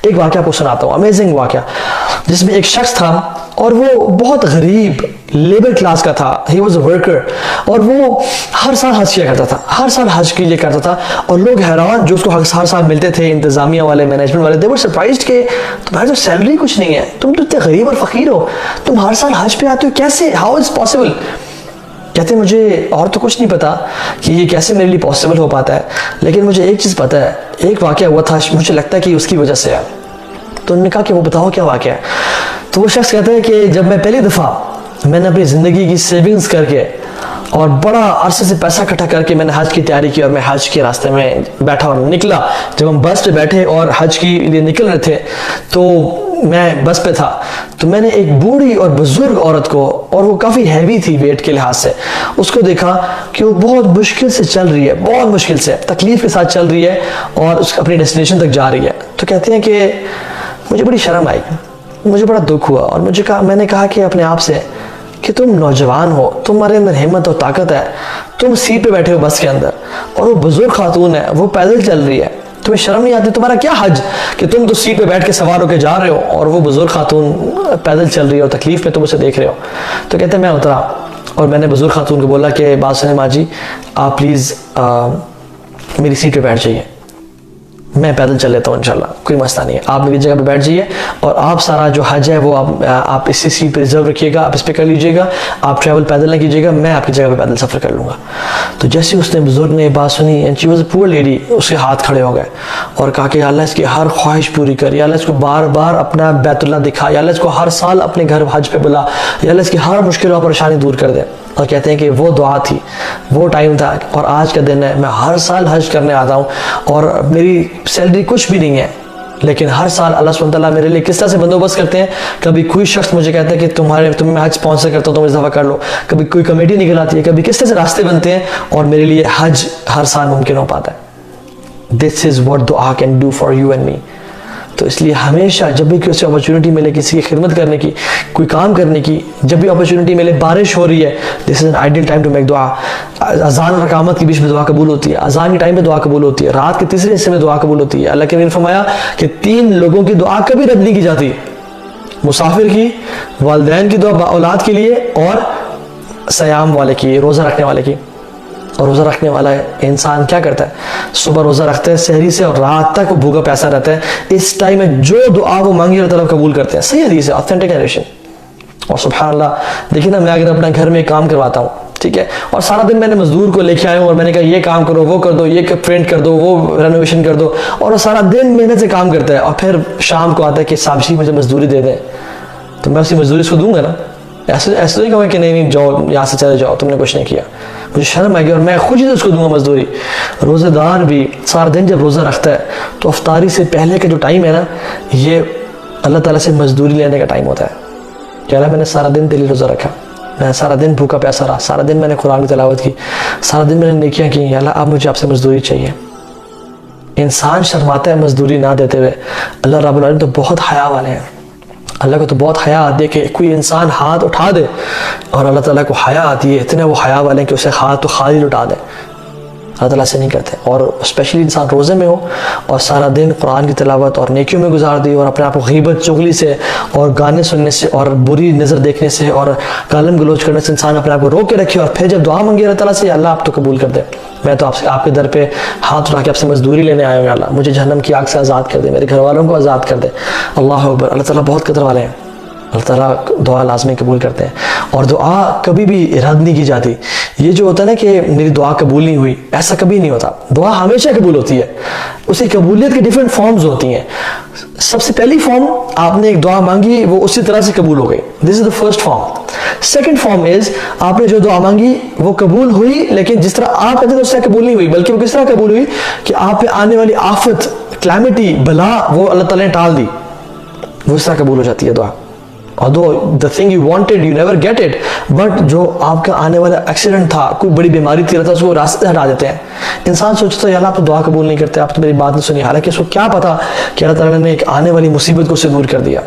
एक वाक़या आपको सुनाता हूँ, अमेजिंग वाक़या, जिसमें एक शख्स था और वो बहुत गरीब लेबर क्लास का था, ही वॉज अ वर्कर, और वो हर साल हज किया करता था, हर साल हज के लिए करता था, और लोग हैरान जो उसको हर साल मिलते थे, इंतजामिया वाले, मैनेजमेंट वाले, दे वर सरप्राइज्ड कि तुम्हारी तो सैलरी कुछ नहीं है, तुम तो इतने गरीब और फ़कीर हो, तुम हर साल हज पे आते हो, कैसे, हाउ इज़ पॉसिबल? कहते मुझे और तो कुछ नहीं पता कि ये कैसे मेरे लिए पॉसिबल हो पाता है, लेकिन मुझे एक चीज़ पता है, एक वाक़या हुआ था, मुझे लगता है कि उसकी वजह से है। तो उन्होंने कहा कि वो बताओ क्या वाक़या है। तो वो शख्स कहता है कि जब मैं पहली दफ़ा मैंने अपनी ज़िंदगी की सेविंग्स करके और बड़ा अरसे से पैसा इकट्ठा करके मैंने हज की तैयारी की, और मैं हज के रास्ते में बैठा और निकला, जब हम बस पे बैठे और हज के लिए निकल रहे थे, तो मैं बस पे था, तो मैंने एक बूढ़ी और बुजुर्ग औरत को, और वो काफ़ी हैवी थी वेट के लिहाज से, उसको देखा कि वो बहुत मुश्किल से चल रही है, बहुत मुश्किल से, तकलीफ के साथ चल रही है, और उसको अपनी डेस्टिनेशन तक जा रही है। तो कहते हैं कि मुझे बड़ी शर्म आई, मुझे बड़ा दुख हुआ, और मैंने कहा कि अपने आप से कि तुम नौजवान हो, तुम्हारे अंदर हिम्मत और ताकत है, तुम सीट पे बैठे हो बस के अंदर, और वो बुजुर्ग खातून है, वो पैदल चल रही है, तुम्हें शर्म नहीं आती? तुम्हारा क्या हज कि तुम तो सीट पे बैठ के सवार होकर जा रहे हो, और वो बुजुर्ग खातून पैदल चल रही है और तकलीफ में तुम उसे देख रहे हो। तो कहते हैं मैं उतरा और मैंने बुजुर्ग खातून को बोला कि बात सुने माँ जी, आप प्लीज़ मेरी सीट पे बैठ जाइए, मैं पैदल चल लेता हूँ इंशाल्लाह, कोई मसला नहीं है, आप मेरी जगह पे बैठ जाइए, और आप सारा जो हज है वो आप इसी सीट पे रिजर्व रखिएगा, आप इस पे कर लीजिएगा, आप ट्रैवल पैदल ना कीजिएगा, मैं आपकी जगह पे पैदल सफ़र कर लूँगा। तो जैसे उसने बुजुर्ग ने बात सुनी, and she was a poor lady, उसके हाथ खड़े हो गए और कहा कि अल्लाह इसकी हर ख्वाहिश पूरी कर, या अल्लाह इसको बार बार अपना बैतुल्लाह दिखा, या अल्लाह इसको हर साल अपने घर हज पे बुला, या अल्लाह इसकी हर मुश्किल और परेशानी दूर कर दे। और कहते हैं कि वो दुआ थी, वो टाइम था, और आज का दिन है, मैं हर साल हज करने आता हूँ, और मेरी सैलरी कुछ भी नहीं है, लेकिन हर साल अल्लाह सुब्हानहू तआला मेरे लिए किस तरह से बंदोबस्त करते हैं। कभी कोई शख्स मुझे कहता है कि तुम्हें हज स्पॉन्सर करता हूँ, तुम इस दफ़ा कर लो, कभी कोई कमेटी निकल आती है, कभी किस तरह से रास्ते बनते हैं, और मेरे लिए हज हर साल मुमकिन हो पाता है। दिस इज़ व्हाट दुआ can do for you and me. तो इसलिए हमेशा जब भी किसी अपॉर्चुनिटी मिले, किसी की खिदमत करने की, कोई काम करने की, जब भी अपॉर्चुनिटी मिले, बारिश हो रही है, this is an ideal time to make दुआ। अजान और इकामत के बीच में दुआ कबूल होती है, अजान के टाइम में दुआ कबूल होती है, रात के तीसरे हिस्से में दुआ कबूल होती है। अल्लाह के नबी ने फरमाया कि 3 लोगों की दुआ कभी रद्द नहीं की जाती, मुसाफिर की, वालिदैन की दुआ औलाद के लिए, और सयाम वाले की, रोज़ा रखने वाले की। और रोज़ा रखने वाला इंसान क्या करता है? सुबह रोज़ा रखता है सहरी से, और रात तक वो भूखा प्यासा रहता है। इस टाइम में जो दुआ वो मांगी अल्लाह ताला कबूल करते हैं। सही हदीस है, ऑथेंटिक नरेशन। और सुभान अल्लाह, देखिए ना, मैं अगर अपना घर में काम करवाता हूँ, ठीक है, और सारा दिन मैंने मजदूर को लेके आया हूँ, और मैंने कहा ये काम करो, वो कर दो, ये पेंट कर दो, वो रेनोवेशन कर दो, और वो सारा दिन मेहनत से काम करता है, और फिर शाम को आता है कि साहब जी मुझे मजदूरी दे दें, तो मैं उसी मजदूरी उसको दूंगा ना। ऐसे ऐसे नहीं कहूँगा कि नहीं जाओ यहाँ से चले जाओ, तुमने कुछ नहीं किया, मुझे शर्म आएगी, और मैं खुद ही उसको दूंगा मजदूरी। रोज़ेदार भी सारा दिन जब रोज़ा रखता है, तो अफ्तारी से पहले का जो टाइम है ना, ये अल्लाह ताला से मजदूरी लेने का टाइम होता है। क्या मैंने सारा दिन तेरे लिए रोज़ा रखा, मैं सारा दिन भूखा प्यासा रहा, सारा दिन मैंने कुरान की तिलावत की, सारा दिन मैंने नेकियां की, अल्लाह अब मुझे आपसे मजदूरी चाहिए। इंसान शर्माता है मजदूरी ना देते हुए। अल्लाह रब्बुल आलमीन तो बहुत हया वाले हैं, अल्लाह को तो बहुत हया आती है कि कोई इंसान हाथ उठा दे, और अल्लाह ताला को हया आती है, इतने वो हया वाले हैं कि उसे हाथ तो खाली उठा दे। अल्लाह ताला से नहीं करते। और स्पेशली इंसान रोज़े में हो और सारा दिन कुरान की तिलावत और नेकियों में गुजार दी, और अपने आप को गीबत चुगली से और गाने सुनने से और बुरी नज़र देखने से और गालम गलोच करने से इंसान अपने आप को रोक के रखे, और फिर जब दुआ मांगी अल्लाह ताला से, अल्लाह आप तो कबूल कर दे, मैं तो आपसे आपके दर पे हाथ उठा के आपसे मजदूरी लेने आया हूँ, अल्लाह मुझे जहन्नम की आग से आज़ाद कर दे, मेरे घर वालों को आज़ाद कर दे। अल्लाह अकबर। अल्लाह ताला बहुत कदर वाले हैं, अल्लाह ताला दुआ लाजमी कबूल करते हैं, और दुआ कभी भी रद्द नहीं की जाती। ये जो होता है ना कि मेरी दुआ कबूल नहीं हुई, ऐसा कभी नहीं होता। दुआ हमेशा कबूल होती है, उसी कबूलियत की डिफरेंट फॉर्म्स होती हैं। सबसे पहली फॉर्म, आपने एक दुआ मांगी, वो उसी तरह से कबूल हो गई, this is the first form. Second form is, आपने जो दुआ मांगी वो कबूल हुई, लेकिन जिस तरह आप कहते थे उससे कबूल नहीं हुई, बल्कि वो किस तरह कबूल हुई कि आप पे आने वाली आफत, क्लैमिटी, बला, वो अल्लाह ताला ने टाल दी, वो इस तरह कबूल हो जाती है दुआ। Although the thing you wanted you never get it, but जो आपका आने वाला एक्सीडेंट था, कोई बड़ी बीमारी थी, उसको रास्ते से हटा देते हैं। इंसान सोचता है यार आप तो दुआ कबूल नहीं करते, आप तो मेरी बात नहीं सुनी, हालांकि उसको क्या पता कि अल्लाह ताला ने एक आने वाली मुसीबत को उससे दूर कर दिया।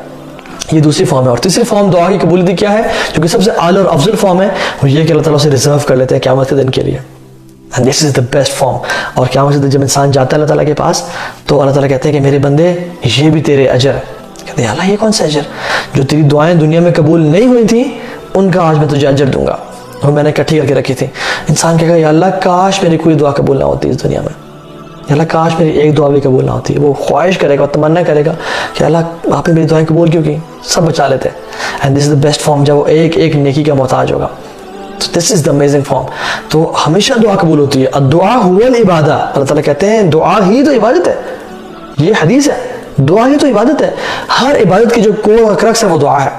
ये दूसरी फॉर्म है। और तीसरी फॉर्म दुआ की कबूलियत क्या है, जो कि सबसे आला और अफजल फॉर्म है, वो ये कि अल्लाह ताला उसे रिजर्व कर लेते हैं क़यामत के दिन के लिए। And this is the best form. और क्या मुझे जब इंसान जाता है अल्लाह ताला के पास तो अल्लाह ताला कहते हैं कि मेरे बंदे ये भी तेरे अजर है। कहते हैं अल्लाह ये कौन सा अजर, जो तेरी दुआएं दुनिया में कबूल नहीं हुई थी उनका आज मैं तुझे अजर दूंगा, और मैंने इकट्ठी करके रखी थी। इंसान कहेगा या अल्लाह काश मेरी कोई दुआ कबूल ना होती इस दुनिया में, या अल्लाह काश मेरी एक दुआ भी कबूल ना होती। वो ख्वाहिश करेगा, तमन्ना करेगा कि अल्लाह आपने मेरी दुआएं कबूल क्यों की, सब बचा लेते। And this is the best form, जब वो एक एक नेकी का मोहताज होगा। तो this is the amazing form. तो हमेशा दुआ कबूल होती है। दुआ हुवल इबादा, अल्लाह ताला कहते हैं दुआ ही तो इबादत है। ये हदीस है, दुआ ही तो इबादत है। हर इबादत की जो कोर क्रक्स है वो दुआ है।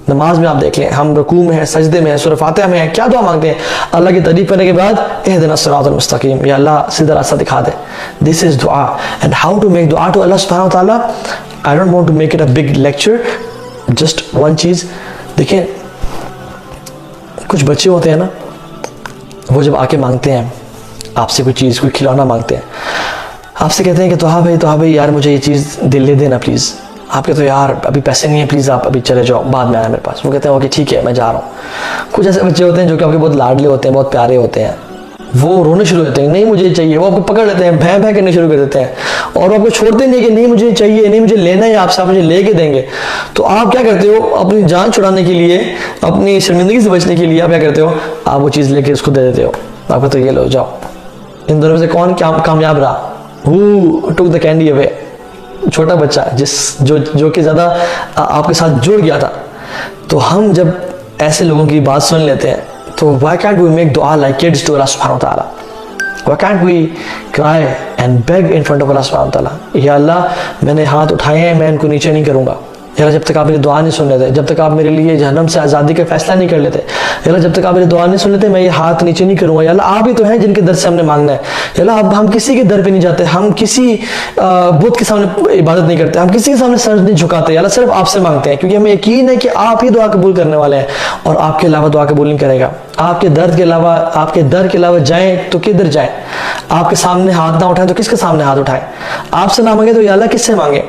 नमाज में आप देख लें, हम रुकू में हैं, सजदे में हैं, सूरह फातिहा में हैं, क्या दुआ मांगते हैं? अल्लाह की तारीफ करने के बाद इहदिना सिरातल मुस्तकीम, या अल्लाह सीधा रास्ता दिखा दे। दिस इज़ दुआ। एंड हाउ टू मेक दुआ टू अल्लाह सुब्हानहू व तआला, I don't want to make it a big lecture, just one चीज़। देखिए कुछ बच्चे होते हैं ना, वो जब आके मांगते हैं आपसे कोई चीज़, कोई खिलौना मांगते हैं, आपसे कहते हैं कि तो हाँ भाई यार मुझे ये चीज़ दिल ले देना प्लीज़। आप कहते हो यार अभी पैसे नहीं है, प्लीज़ आप अभी चले जाओ, बाद में आना मेरे पास। वो कहते हैं ओके ठीक है मैं जा रहा हूँ। कुछ ऐसे बच्चे होते हैं जो कि आपके बहुत लाडले होते हैं, बहुत प्यारे होते हैं, वो रोने शुरू होते हैं, नहीं मुझे चाहिए। वो आपको पकड़ लेते हैं, भैं भैं करने शुरू कर देते हैं, और आपको छोड़ते नहीं कि नहीं मुझे चाहिए, नहीं मुझे लेना है आपसे, आप मुझे लेके देंगे। तो आप क्या करते हो, अपनी जान छुड़ाने के लिए, अपनी शर्मिंदगी से बचने के लिए आप क्या करते हो, आप वो चीज़ लेके उसको दे देते हो। आप कहते हो ये लो जाओ। इन दोनों में से कौन कामयाब रहा? Who took the candy away? छोटा बच्चा जो कि ज़्यादा आपके साथ जुड़ गया था। तो हम जब ऐसे लोगों की बात सुन लेते हैं तो why can't we make dua like kids to Allah subhanahu wa ta'ala? Why can't we cry and beg in front of Allah subhanahu wa ta'ala? या अल्लाह मैंने हाथ उठाए हैं, मैं इनको नीचे नहीं करूँगा। या जब तक आप मेरी दुआ नहीं सुन लेते, जब तक आप मेरे लिए जहन्नम से आज़ादी का फैसला नहीं कर लेते, या जब तक आप मेरी दुआ नहीं सुन लेते, मैं ये हाथ नीचे नहीं करूँगा। या अल्लाह आप ही तो हैं जिनके दर से हमने मांगना है। या अल्लाह अब हम किसी के दर पे नहीं जाते, हम किसी बुत के सामने इबादत नहीं करते, हम किसी के सामने सर नहीं झुकाते। या अल्लाह सिर्फ आपसे मांगते हैं, क्योंकि हमें यकीन है कि आप ही दुआ कबूल करने वाले हैं, और आपके अलावा दुआ कबूल नहीं करेगा। आपके दर के अलावा जाएं तो किधर जाएं? आपके सामने हाथ ना उठाएं तो किसके सामने हाथ उठाएं? आपसे ना मांगे तो या अल्लाह किससे मांगे?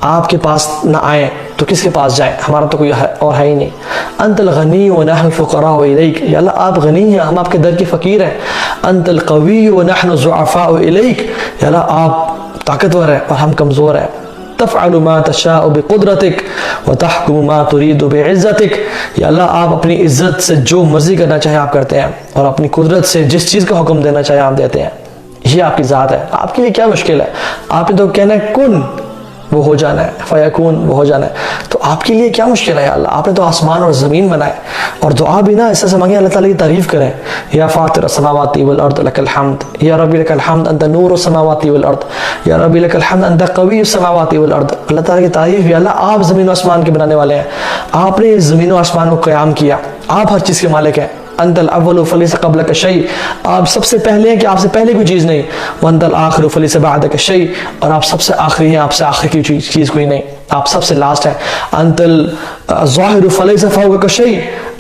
आपके पास ना आए तो किसके पास जाए? हमारा तो कोई और है ही नहीं। अंतल गनी व नहनु फ़ुक़रा इलैक, या अल्लाह आप गनी हैं, हम आपके दर के फ़कीर हैं। अंतल क़वी व नहनु ज़ुअफ़ा इलैक, या अल्लाह आप ताकतवर हैं और हम कमज़ोर हैं। तफ़अलु मा तशाअ बिक़ुदरतिक व तहकुमु मा तुरीदु बिइज़्ज़तिक, या अल्लाह आप अपनी इज़्ज़त से जो मर्ज़ी करना चाहे आप करते हैं, और अपनी कुदरत से जिस चीज़ का हुक्म देना चाहे आप देते हैं। ये आपकी ज़ात है, आपके लिए क्या मुश्किल है? आपने तो कहना है कुन वो हो जाना है, फ़यकून वो हो जाना है। तो आपके लिए क्या मुश्किल है? अल्लाह आपने तो आसमान और ज़मीन बनाए। और दुआ भी ना ऐसे मांगे अल्लाह ताला की तारीफ़ करें, या फ़ातिर अस्समावाति वल अर्द लकल हम्द, या रब्बी लकल हम्द अंत नूर अस्समावाति वल अर्द, या रब्बी लकल हम्द अंत क़वी अस्समावाति वल अर्द। अल्लाह ताला की तारीफ़ भी, अल्लाह आप ज़मीन और आसमान के बनाने वाले हैं, आपने ज़मीन और आसमान को क़याम किया, आप हर चीज़ के मालिक हैं। अंतल अव्वलु फलैसा क़ब्लका शै, आप सबसे पहले हैं कि आपसे पहले कोई चीज़ नहीं। वंतल आखिरु फलैसा बअदका शै, और आप सबसे आखिरी हैं, आपसे आखिरी की चीज़ कोई नहीं, आप सबसे लास्ट हैं। अंतल ज़ाहिरु फलैसा फ़ौक़का शै,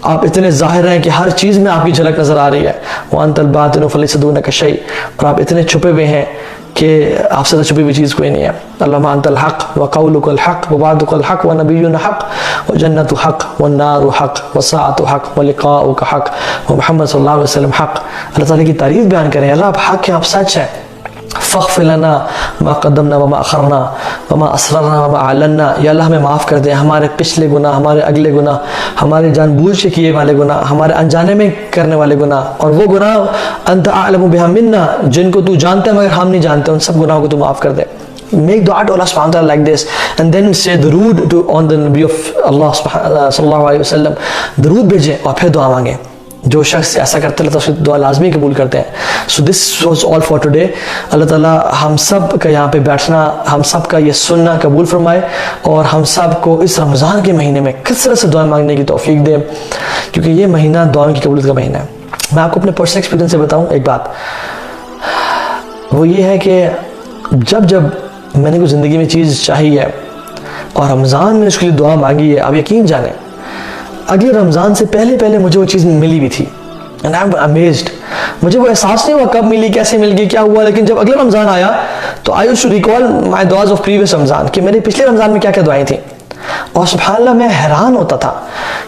आप इतने ज़ाहिर हैं कि हर चीज़ में आपकी झलक नज़र आ रही है। वंतल बातिनु फलैसा दूनका शै, और आप इतने छुपे हुए हैं कि आपसे तो छुपी हुई चीज़ कोई नहीं है। अल्लाहुम्मा अंतल हक़ व क़ौलुकल हक़ व वादुकल हक़ व नबियुना हक़ व जन्नतु हक़ व नारु हक़ व साअतु हक़ व लिक़ाउका हक़ व मुहम्मद सल्लल्लाहु अलैहि वसल्लम हक़। अल्लाह ताला की तारीफ़ बयान करें, अल्लाह आप हक़ हैं, आप सच हैं। फ़ग़फ़िर लना मा क़द्दमना व मा अख़रना व मा असररना व मा अअलन्ना, या अल्लाह हमें माफ़ कर दे हमारे पिछले गुनाह, हमारे अगले गुनाह, हमारे जानबूझ के किए वाले गुनाह, हमारे अनजाने में करने वाले गुनाह, और वो गुनाह अंत अअलमु बिहा मिन्ना, जिनको तू जानता है मगर हम नहीं जानते, उन सब गुनाहों को तू माफ़ कर दे। Make dua to Allah subhanahu wa ta'ala like this, and then say दुरूद to on the Nabi of Allah सल्लल्लाहु अलैहि वसल्लम, दुरूद भेजें और फिर दुआ मांगे। जो शख्स ऐसा करते हैं तो उसकी दुआ लाजमी कबूल करते हैं। So this was all for today. Allah ताला हम सब का यहाँ पे बैठना, हम सब का ये सुनना कबूल फरमाए, और हम सब को इस रमज़ान के महीने में कसरत से दुआ मांगने की तौफीक दे, क्योंकि ये महीना दुआ की कबूलियत का महीना है। मैं आपको अपने पर्सनल एक्सपीरियंस से बताऊँ एक बात, वो ये है कि जब मैंने कोई ज़िंदगी में चीज़ चाहिए है और रमज़ान में उसके लिए दुआ मांगी है, आप यकीन जाने अगले रमज़ान से पहले मुझे वो चीज़ मिली भी थी, एंड आई एम अमेज्ड। मुझे वो एहसास नहीं हुआ कब मिली, कैसे मिल गई, क्या हुआ, लेकिन जब अगला रमज़ान आया तो I used to recall my दुआज ऑफ प्रीवियस रमज़ान, कि मेरे पिछले रमज़ान में क्या क्या दुआएं थी। और सुभान अल्लाह, मैं हैरान होता था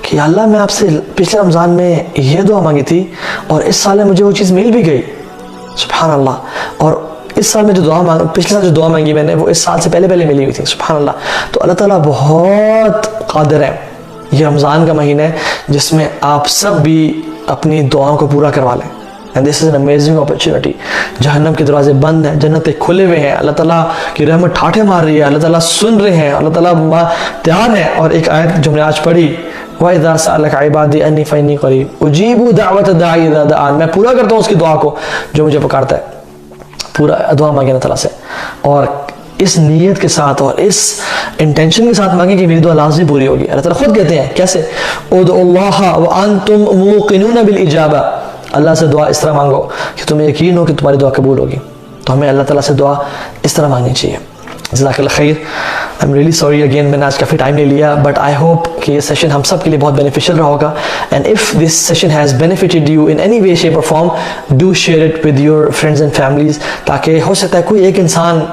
कि अल्लाह मैं आपसे पिछले रमज़ान में ये दुआ मांगी थी और इस साल में मुझे वो चीज़ मिल भी गई। सुभान अल्लाह। और इस साल में जो दुआ मांग, पिछले साल जो दुआ मांगी मैंने, वो इस साल से पहले पहले मिली हुई थी। सुभान अल्लाह। तो अल्लाह ताला बहुत कादिर है। ये रमज़ान का महीना है जिसमें आप सब भी अपनी दुआओं को पूरा करवा लें। And this is an amazing opportunity. जहन्नम के दरवाजे बंद हैं, जन्नतें खुले हुए हैं, अल्लाह ताला की रहमत ठाठे मार रही है, अल्लाह ताला सुन रहे हैं, अल्लाह ताला तैयार है। और एक आयत जो हमने आज पढ़ी, वइज़ा सअलक इबादी अन्नी फ़इन्नी क़रीब उजीबु दाअवत दाई इज़ा दआन, मैं पूरा करता हूँ उसकी दुआ को जो मुझे पुकारता है। पूरा दुआ मांगे अल्लाह ताला से, और इस नीयत के साथ और इस इंटेंशन के साथ मांगे कि मेरी दुआ लाज़मी पूरी होगी। अल्लाह ताला खुद कहते हैं कैसे, उदउल्लाह व अंतुम मूक़िनून बिल इजाबा, अल्लाह से दुआ इस तरह मांगो कि तुम्हें यकीन हो कि तुम्हारी दुआ कबूल होगी। तो हमें अल्लाह ताला से दुआ इस तरह मांगनी चाहिए। जज़ाकल्लाह खैर। I am really sorry again, मैंने आज काफ़ी टाइम ले लिया, बट आई होप कि ये सेशन हम सब के लिए बहुत बेनिफिशियल रहा होगा। And if this session has benefited you in any way shape और form, do share it with your friends and families, ताकि हो सकता है कोई एक इंसान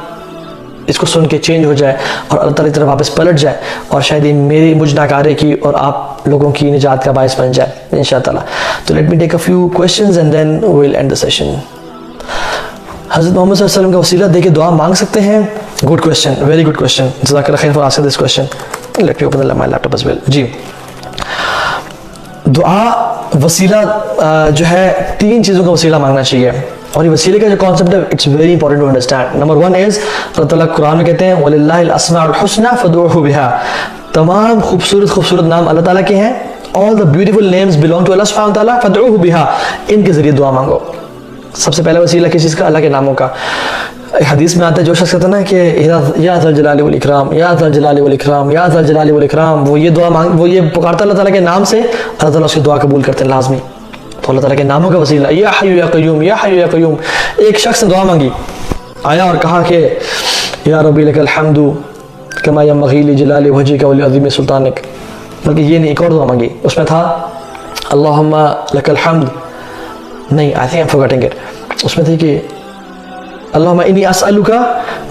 इसको सुन के चेंज हो जाए और अल्लाह ताला की तरफ वापस पलट जाए, और शायद ये मेरी मुझ नाकारे की और आप लोगों की निजात का बायस बन जाए इंशाअल्लाह। तो let me take a few questions and then we will end the session. हज़रत मोहम्मद सल्लल्लाहु अलैहि वसल्लम का वसीला देके दुआ मांग सकते हैं? Good question, very good question. जज़ाकल्लाह खैर for asking this question. Let me open my laptop as well. जी, दुआ वसीला जो है, 3 चीज़ों का वसीला मांगना चाहिए, और ये वसीले का जो कॉन्सेप्ट है, it's very important to understand. Number 1 is, Allah ताला कुरान में कहते हैं वलिल्लाहिल अस्माउल हुस्ना फदऊहु बिहा, तमाम खूबसूरत नाम अल्लाह ताला के हैं। All the beautiful names belong to Allah सुब्हानहू व तआला, फदऊहु बिहा, इनके जरिए दुआ मांगो। सबसे पहला वसीला किस चीज़ का? अल्लाह के नामों का। हदीस में आता है, जो शख्स कहता है ना कि या ज़ल जलाली वल इकराम, या ज़ल जलाली वल इकराम, या ज़ल जलाली वल इकराम, वो ये दुआ मांग, वो ये पुकारता अल्लाह ताला के नाम से, अल्लाह ताला उसकी दुआ कबूल करते हैं लाजमी। तो अल्लाह ताला के नामों का वसीला, या हय्यु या क़य्यूम, या हय्यु या क़य्यूम। एक शख्स ने दुआ मांगी, आया और कहा कि या रब्बी लकल हम्दु कमा यंबग़ी लिजलाली वजहिका व लिअज़ीमी सुल्तानिक, बल्कि ये नहीं, एक और दुआ मांगी, उसमें था अल्लाहुम्मा लकल हम्द, नहीं, I think I am forgetting it, उसमें थी कि अल्लाहुम्मा इन्नी अस्अलुका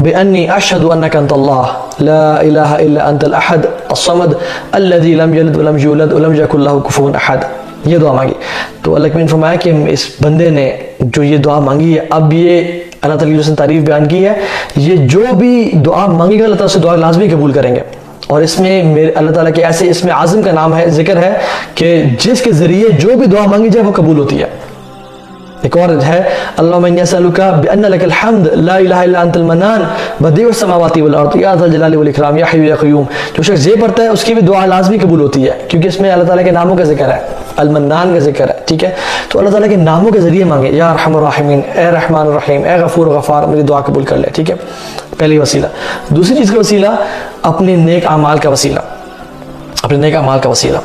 बिअन्नी अशहदु अन्नका अंतल्लाह ला इलाहा इल्ला अंतल अहद अस्समद अल्लज़ी लम यलिद व लम यूलद व लम यकुल लहू कुफुवन अहद। ये दुआ मांगी। तो अल्लाह ने फरमाया कि इस बंदे ने जो ये दुआ मांगी है, अब ये अल्लाह ताला की तारीफ बयान की है, ये जो भी दुआ मांगेगा अल्लाह ताला से दुआ लाजमी कबूल करेंगे। और इसमें मेरे अल्लाह ताला के ऐसे इसमें आज़म का नाम है, जिक्र है कि जिसके ज़रिए जो भी दुआ मांगी जाए वो कबूल होती है। एक और है अल्लाहुम्मा इन्नी अस्अलुका बिअन्ना लकल हम्द ला इलाहा इल्ला अंतल मन्नान बदीउस समावाति वल अर्द या ज़ल जलाली वल इकराम या हय्यु या क़य्यूम। जो शख्स ये पढ़ता है उसकी भी दुआ लाजमी कबूल होती है, क्योंकि इसमें अल्लाह ताला के नामों का जिक्र है, अल मन्नान का जिक्र है। ठीक है, तो अल्लाह ताला के नामों के जरिए मांगे, या अरहमुर राहिमीन, ए रहमान रहीम, ए गफूर गफ़ार, मेरी दुआ कबूल कर ले। ठीक है, पहली वसीला। दूसरी चीज़ का वसीला, अपने नेक अमाल का वसीला, अपने नेक अमाल का वसीला।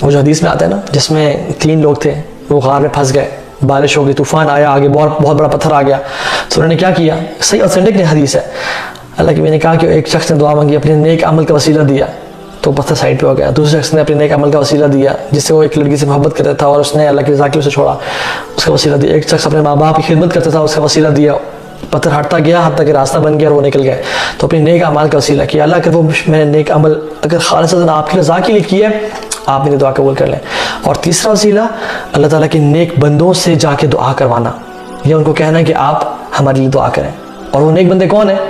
वो जो हदीस में आता है ना, जिसमें 3 लोग थे, वो गार में फंस गए, बारिश हो गई, तूफान आया, आगे बहुत बड़ा पत्थर आ गया, तो उन्होंने क्या किया, सही ऑथेंटिक हदीस है, अल्लाह की मैंने कहा कि एक शख्स ने दुआ मांगी, अपने नेक अमल का वसीला दिया तो पत्थर साइड पे हो गया। दूसरे शख्स ने अपने नेक अमल का वसीला दिया, जिससे वो एक लड़की से मोहब्बत करता था और उसने अल्लाह की रज़ा के लिए उसे छोड़ा, उसका वसीला दिया। एक शख्स अपने माँ बाप की खिदमत करता था, उसका वसीला दिया, पत्थर हटता गया, हद तक रास्ता बन गया और वो निकल गए। तो अपने नेक अमाल का वसीला किया, अल्लाह अगर वो मैंने नेक अमल अगर खालिसन आपकी रज़ा के लिए किया, आप मेरी दुआ कबूल कर लें। और तीसरा वसीला, अल्लाह ताला के नेक बंदों से जाके दुआ करवाना, या उनको कहना है कि आप हमारे लिए दुआ करें। और वो नेक बंदे कौन है?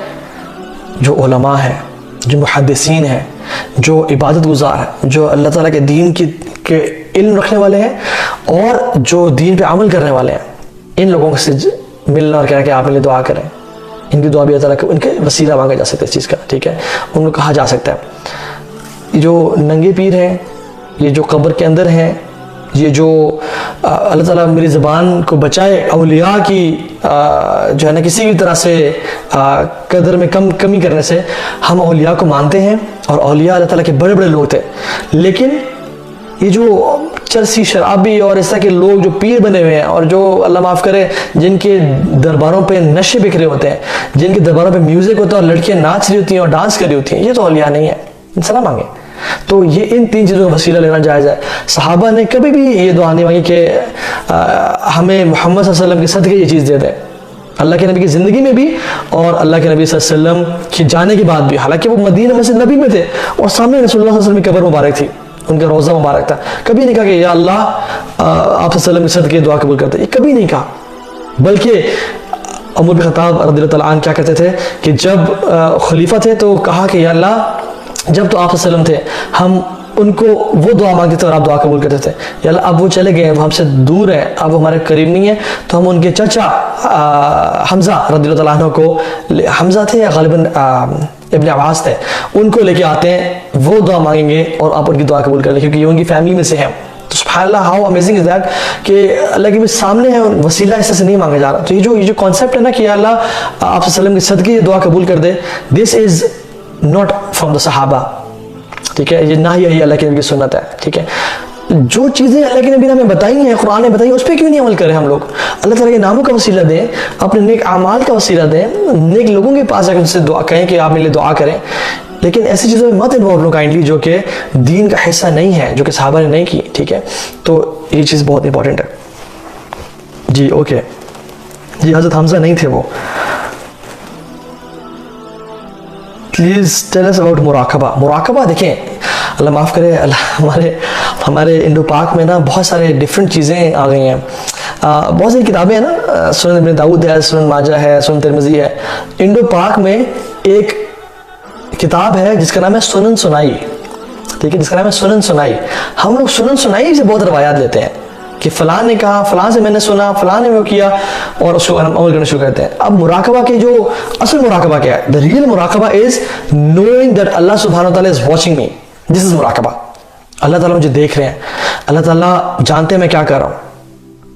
जो उलमा है, जो मुहद्दिसीन है, जो इबादत गुजार है, जो अल्लाह ताला के दीन के इल्म रखने वाले हैं और जो दीन पे अमल करने वाले हैं। इन लोगों से मिलना और कहना कि आप मेरे लिए दुआ करें, इनकी दुआ भी अल्लाह ताला उनके वसीला मांगा जा सकता है इस चीज़ का। ठीक है, उनको कहा जा सकता है। जो नंगे पीर हैं, ये जो कब्र के अंदर हैं, ये जो अल्लाह ताला मेरी ज़बान को बचाए औलिया की जो है ना किसी भी तरह से कदर में कमी करने से। हम औलिया को मानते हैं और औलिया अल्लाह ताला के बड़े बड़े लोग थे, लेकिन ये जो चरसी शराबी और इस तरह के लोग जो पीर बने हुए हैं और जो अल्लाह माफ़ करे जिनके दरबारों पे नशे बिखरे होते हैं, जिनके दरबारों पे म्यूज़िक होता है और लड़कियाँ नाच रही होती हैं और डांस कर रही होती हैं, ये तो औलिया नहीं है, इनसे ना मांगे। तो ये इन 3 चीज़ों का वसीला लेना जायज़ है। सहाबा ने कभी भी ये दुआ नहीं मांगी कि हमें मोहम्मद सल्लल्लाहु अलैहि वसल्लम के सदक़े ये चीज़ दे दे, अल्लाह के नबी की ज़िंदगी में भी और अल्लाह के नबी सल्लल्लाहु अलैहि वसल्लम के जाने के बाद भी। हालांकि वो मदीना मस्जिद नबी में थे और सामने रसूलुल्लाह सल्लल्लाहु अलैहि वसल्लम की कब्र मुबारक थी, उनका रोज़ा मुबारक था। कभी नहीं कहा कि या अल्लाह आप सल्लल्लाहु अलैहि वसल्लम के सदक़े दुआ कबूल करते, ये कभी नहीं कहा। बल्कि उमर बिन खत्ताब रज़ियल्लाहु तआला अन्हु क्या कहते थे कि जब खलीफा थे तो कहा कि या अल्लाह, जब तो आप सल्लम थे हम उनको वो दुआ मांगते थे और आप दुआ कबूल करते थे, या अल्लाह अब वो चले गए, वो हमसे दूर हैं, अब वो हमारे करीब नहीं है, तो हम उनके चचा हमज़ा रज़ियल्लाहु तआला अन्हु को, हमज़ा थे या गालिबन इब्न अब्बास थे, उनको लेके आते हैं, वो दुआ मांगेंगे और आप उनकी दुआ कबूल कर लें क्योंकि ये उनकी फैमिली में से हैं। तो सुब्हानअल्लाह, हाउ अमेजिंग इज दैट कि अल्लाह के सामने है, वसीला ऐसे से नहीं मांगा जा रहा। तो ये जो कॉन्सेप्ट है ना कि अल्लाह आप सल्लम के सदके दुआ कबूल कर दे, this is not from the सहाबा, ठीक है, ये ना ही अल्लाह के नबी की सुन्नत है, ठीक है। जो चीज़ें अल्लाह के नबी ने हमें बताई हैं, कुरान ने बताई, उस पर क्यों नहीं अमल करें हम लोग? अल्लाह ताला के नामों का वसीला दें, अपने नेक अमाल का वसीला दें, नेक लोगों के पास जाकर उनसे दुआ कहें कि आप मेरे लिए दुआ करें, लेकिन ऐसी चीज़ों में मत इन्वॉल्व लो काइंडली जो कि दीन का हिस्सा नहीं है, जो कि सहाबा ने नहीं की, ठीक है। तो ये चीज़ बहुत इंपॉर्टेंट है जी। ओके जी, हज़रत हमज़ा नहीं थे वो। प्लीज़ टेल अस अबाउट मुराकबा। मुराकबा देखें, अल्लाह माफ़ करे, अल्लाह हमारे इंडो पाक में ना बहुत सारे डिफरेंट चीज़ें आ गई हैं। बहुत सारी किताबें हैं ना, सुनन इब्न दाऊद है, सुनन माजा है, सुनन तिरमिज़ी है। इंडो पाक में एक किताब है जिसका नाम है सुनन सुनाई, ठीक है, जिसका नाम है सुनन सुनाई। हम लोग सुनन सुनाई से बहुत रवायात लेते हैं कि फ़लाँ ने कहा, फ़लाँ से मैंने सुना, फ़लाँ ने वो किया, और उसको अमल करना शुरू करते हैं। अब मुराकबा के जो असल मुराकबा क्या है? द रियल मुराकबा इज नोइंग दैट अल्लाह सुब्हानहू व तआला is watching me. This is मुराकबा। अल्लाह ताला मुझे देख रहे हैं, अल्लाह ताला जानते हैं मैं क्या कर रहा हूँ,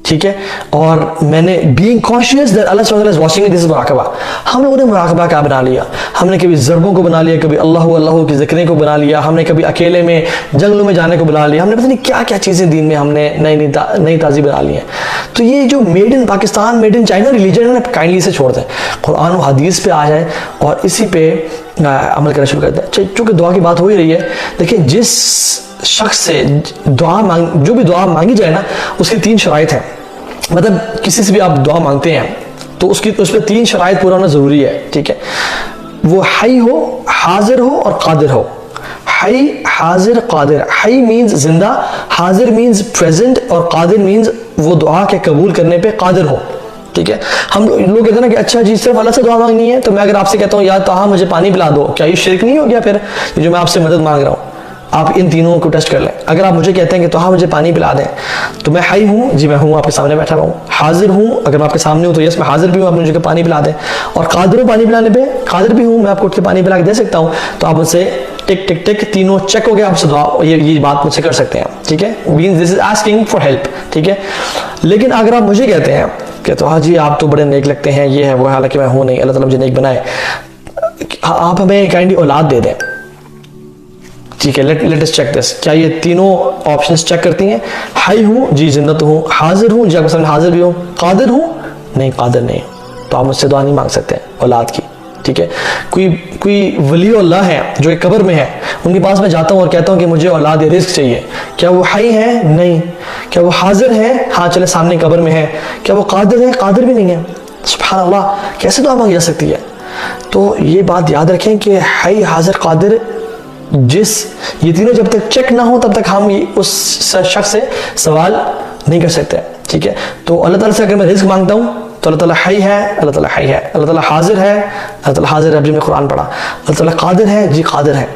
ठीक है, और मैंने बीइंग कॉन्शियस दैट अल्लाह सुब्हानहू व तआला is watching me, this is मुराकबा। हम लोगों ने मुराकबा क्या बना लिया? हमने कभी ज़रबों को बना लिया, कभी अल्लाह अल्लाह की ज़िक्रें को बना लिया, हमने कभी अकेले में जंगलों में जाने को बना लिया, हमने पता नहीं क्या क्या चीज़ें दीन में हमने नई ताज़ी बना ली हैं। तो ये जो made in Pakistan, made in China religion है ना, काइंडली इसे छोड़ दें, कुरान और हदीस पे आ जाए और इसी पे अमल करना शुरू कर दें। चूँकि दुआ की बात हो ही रही है, देखिए जिस शख्स से जो भी दुआ मांगी जाए ना, उसकी 3 शराइत हैं। मतलब किसी से भी आप दुआ मांगते हैं तो उस पर 3 शराइत पूरा होना ज़रूरी है, ठीक है। वो हई हो, हाजिर हो और कादिर हो। हई, हाजिर, कादिर। हई मीन्स जिंदा, हाजिर मीन्स प्रेजेंट, और कादिर मीन्स वो दुआ के कबूल करने पे कादिर हो, ठीक है। हम लोग कहते हैं ना कि अच्छा जी सिर्फ अल्लाह से दुआ मांगनी है, तो मैं अगर आपसे कहता हूँ यार तो हाँ मुझे पानी पिला दो, क्या ये शिर्क नहीं हो गया? फिर ये जो मैं आपसे मदद मांग रहा हूँ, आप इन तीनों को टेस्ट कर लें। अगर आप मुझे कहते हैं कि तो हाँ मुझे पानी पिला दें, तो मैं हाई हूँ, जी मैं हूँ, आपके सामने बैठा हुआ हूँ। हाजिर हूँ, अगर मैं आपके सामने हूँ तो यस मैं हाजिर भी हूँ, आप मुझे पानी पिला दें। और कादिर हूँ, पानी पिलाने पे कादिर भी हूँ, मैं आपको उठ के पानी पिला के दे सकता हूँ। तो आप मुझसे टिक टिक टिक तीनों चेक हो गया, आपसे दुआ ये बात मुझसे कर सकते हैं, ठीक है। Means this is asking for help, ठीक है। लेकिन अगर आप मुझे कहते हैं कि तो हाँ जी आप तो बड़े नेक लगते हैं, ये है वो, हालांकि मैं हूँ नहीं, अल्लाह ताला मुझे नेक बनाए, आप हमें काइंडली औलाद दे दें, ठीक है। Let us check this. क्या ये तीनों ऑप्शंस चेक करती हैं? हाई हूँ, जी जिंदा तो हूँ। हाजिर हूँ, जी आपके सामने हाजिर भी हूँ। कादिर हूँ, नहीं कादिर नहीं, तो आप मुझसे दुआ नहीं मांग सकते औलाद की, ठीक है। कोई वली अल्लाह है जो एक कब्र में है, उनके पास मैं जाता हूँ और कहता हूँ कि मुझे औलाद रिस्क चाहिए, क्या वो हाई है? नहीं। क्या वो हाजिर है? हाँ चले सामने कब्र में है। क्या वो कादिर है? कादिर भी नहीं है। सुभान अल्लाह, कैसे दुआ मांगी जा सकती है? तो ये बात याद रखें कि हाई, हाजिर, कादिर, ये तीनों जब तक चेक ना हो तब तक हम उस शख्स से सवाल नहीं कर सकते, ठीक है। तो अल्लाह ताला से अगर मैं रिस्क मांगता हूँ तो अल्लाह ताला हाई है, अल्लाह ताला हाई है। अल्लाह ताला हाजिर है, अल्लाह ताला हाजिर है, अभी मैं कुरान पढ़ा। अल्लाह ताला कादिर है, जी कादिर है।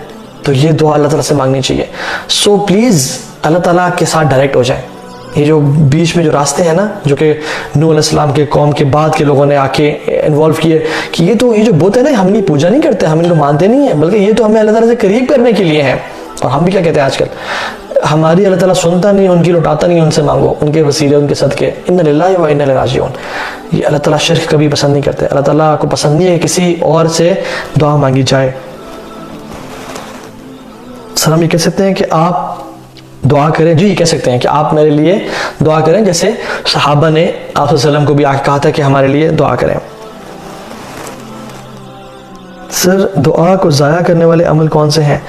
तो ये दुआ अल्लाह ताला से मांगनी चाहिए। सो प्लीज़ अल्लाह ताला के साथ डायरेक्ट हो जाए। ये जो बीच में जो रास्ते हैं ना, जो कि नूह अलैहिस्सलाम के कौम के बाद के लोगों ने आके इन्वॉल्व किए कि ये जो बुत है ना, हम इनकी पूजा नहीं करते, हम इनको मानते नहीं है, बल्कि ये तो हमें अल्लाह ताला से करीब करने के लिए है। और हम भी क्या कहते हैं आजकल, हमारी अल्लाह ताला सुनता नहीं, उनकी लौटाता नहीं, उनसे मांगो, उनके वसीले, उनके सदके। इन्ना लिल्लाहि व इन्ना इलैहि राजिऊन। ये अल्लाह ताला शिर्क कभी पसंद नहीं करते। अल्लाह ताला को पसंद नहीं है किसी और से दुआ मांगी जाए। सर हम ये कह सकते हैं कि आप दुआ करें, जी कह सकते हैं कि आप मेरे लिए दुआ करें, जैसे सहाबा ने आप वसल्लम को भी आके कहा था कि हमारे लिए दुआ करें। सर दुआ को ज़ाया करने वाले अमल कौन से हैं?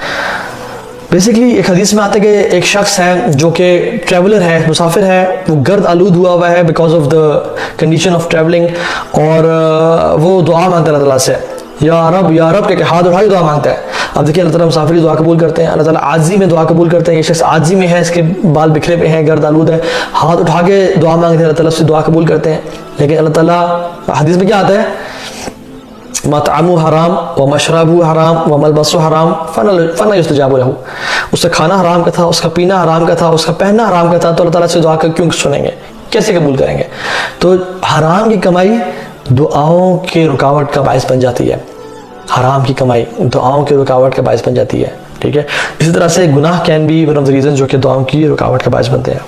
बेसिकली एक हदीस में आता है कि एक शख्स है जो कि ट्रैवलर है, मुसाफिर है, वो गर्द आलूद हुआ हुआ है because of the condition of travelling, और वो दुआ मांगता है अल्लाह ताला से, या रब के हाथ उठाई दुआ मांगता है। अब देखिए अल्लाह ताला मुसाफिर की दुआ कबूल करते हैं, अल्लाह ताला आजी में दुआ कबूल करते हैं। ये शख्स आजी में है, इसके बाल बिखरे पे हैं, गर्द आलूद है, हाथ उठा के दुआ मांगते हैं, अल्लाह ताला उससे दुआ कबूल करते हैं। लेकिन अल्लाह ताला हदीस में क्या आता है, मतअमु हराम व मशरबु हराम व मलबसु हराम फला युस्तजाबु लहू। उसका खाना हराम का था, उसका पीना हराम का था, उसका पहनना हराम का था, तो अल्लाह ताला से दुआ क्यों सुनेंगे, कैसे कबूल करेंगे। तो हराम की कमाई दुआओं के रुकावट का बायस बन जाती है, हराम की कमाई दुआओं की रुकावट का बायस बन जाती है, ठीक है। इसी तरह से गुनाह can be one of the reason जो कि दुआओं की रुकावट का बायस बनते हैं।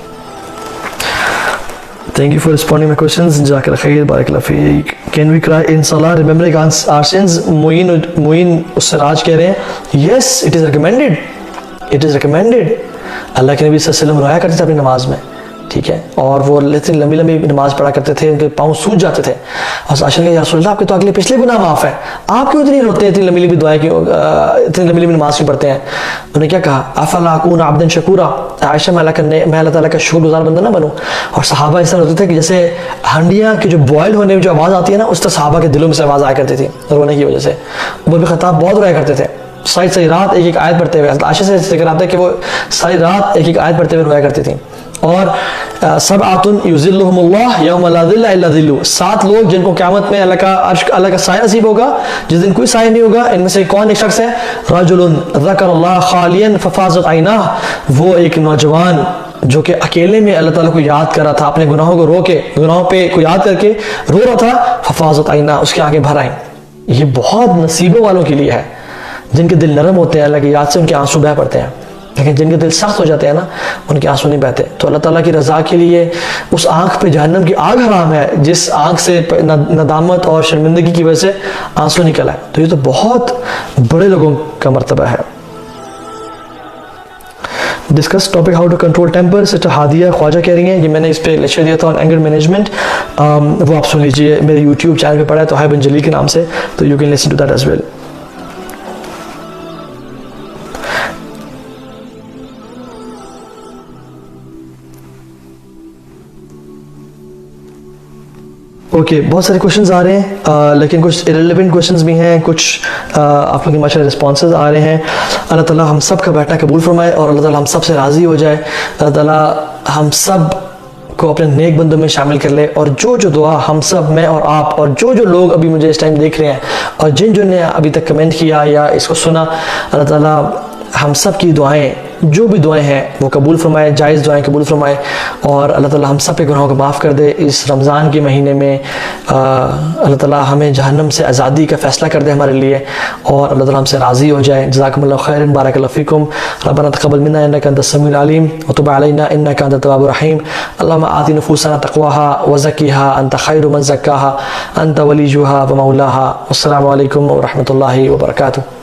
Thank you for responding my questions. Jazakallah khair, barakallah feek. Can we cry in salah remembering our sins? Muin Usraj कह रहे हैं, yes, it is recommended. It is recommended. अल्लाह के नबी सल्लल्लाहु अलैहि वसल्लम रोया करते थे अपनी नमाज में, ठीक है, और वो इतनी लंबी लंबी नमाज पढ़ा करते थे, उनके पाँव सूज जाते थे। और आशा या रसूल अल्लाह, आपके तो अगले पिछले गुनाह माफ़ है, आप क्यों इतनी रोते हैं, इतनी लंबी लंबी दुआएं क्यों, इतनी लंबी लंबी नमाज क्यों पढ़ते हैं। उन्होंने क्या कहा, अफला अकून अब्दन शकूरा, आयशा मैं अल्लाह ताला का शुक्रगुज़ार बंदा ना बनूँ। और सहाबा इस तरह होते थे कि जैसे हंडियाँ की जो बॉयल होने में जो आवाज़ आती है ना, उस तरह सहाबा के दिलों में से आवाज़ आया करती थी रोने की वजह से। उमर बिन खत्ताब बहुत रोया करते थे, सारी रात एक एक आयत पढ़ते हुए। आयशा से जिक्र आता है कि वो सारी रात एक एक आयत पढ़ते हुए रोया करती थी। और सब आतुन युज़िल्लुहुमुल्लाह यौम ला ज़िल्ला इल्ला ज़िल्लुहु, 7 लोग जिनको क़यामत में अल्लाह का साया नसीब होगा, जिस दिन कोई साया नहीं होगा। इनमें से कौन एक शख्स है, रजुलुन ज़करल्लाह खालियन फफ़ाज़त ऐनाह, वो एक नौजवान जो कि अकेले में अल्लाह ताला को याद कर रहा था, अपने गुनाहों को रो के, गुनाहों पे को याद करके रो रहा था, फफ़ाज़त ऐनाह, उसकी आंखें भर आईं। ये बहुत नसीबों वालों के लिए है, जिनके दिल नरम होते हैं, अल्लाह की याद से उनके आंसू बह पड़ते हैं। लेकिन जिनके दिल सख्त हो जाते हैं ना, उनके आंसू नहीं बहते। तो अल्लाह ताला की रज़ा के लिए उस आँख पे जहन्नम की आग हराम है, जिस आँख से नदामत और शर्मिंदगी की वजह से आंसू निकल आए। तो ये तो बहुत बड़े लोगों का मर्तबा है। Discuss topic how to control temper, sister Hadiya Khwaja कह रही हैं, ये मैंने इस पर लेक्चर दिया था ऑन एंगर मैनेजमेंट, वो आप सुन लीजिए, मेरे यूट्यूब चैनल पे पड़ा है, तो हाय बन जली के नाम से, तो you can listen to that as well. Okay, बहुत सारे क्वेश्चंस आ रहे हैं, लेकिन कुछ इरेलेवेंट क्वेश्चंस भी हैं, कुछ आप लोगों के माशाल्लाह रिस्पॉन्सेज आ रहे हैं। अल्लाह ताला हम सब का बैठना कबूल फरमाए और अल्लाह ताला हम सब से राज़ी हो जाए। अल्लाह ताला हम सब को अपने नेक बंदों में शामिल कर ले। और जो जो दुआ हम सब, मैं और आप, और जो जो लोग अभी मुझे इस टाइम देख रहे हैं, और जिन ने अभी तक कमेंट किया या इसको सुना, अल्लाह ताला हम सब की दुआएं, जो भी दुआएं हैं वो कबूल फरमाए, जायज़ दुआएं कबूल फरमाए। और अल्लाह ताला हम सब के गुनाहों को माफ़ कर दे। इस रमज़ान के महीने में अल्लाह ताला हमें जहन्नम से आज़ादी का फ़ैसला कर दे हमारे लिए, और अल्लाह ताला हमसे राज़ी हो जाए। जज़ाकुमुल्लाहु खैरन, बारकल्लाहु फ़ीकुम, रब्बना तक़ब्बल मिन्ना इन्नका अंतस समीउल अलीम व तुब अलैना इन्नका अंतत तव्वाबुर रहीम। अल्लाहुम्मा आति नुफूसना तक़वाहा व ज़क्किहा अंत खैरु मन ज़क्काहा अंत वलियुहा व मौलाहा। अस्सलामु अलैकुम व रहमतुल्लाहि व बरकातुहू।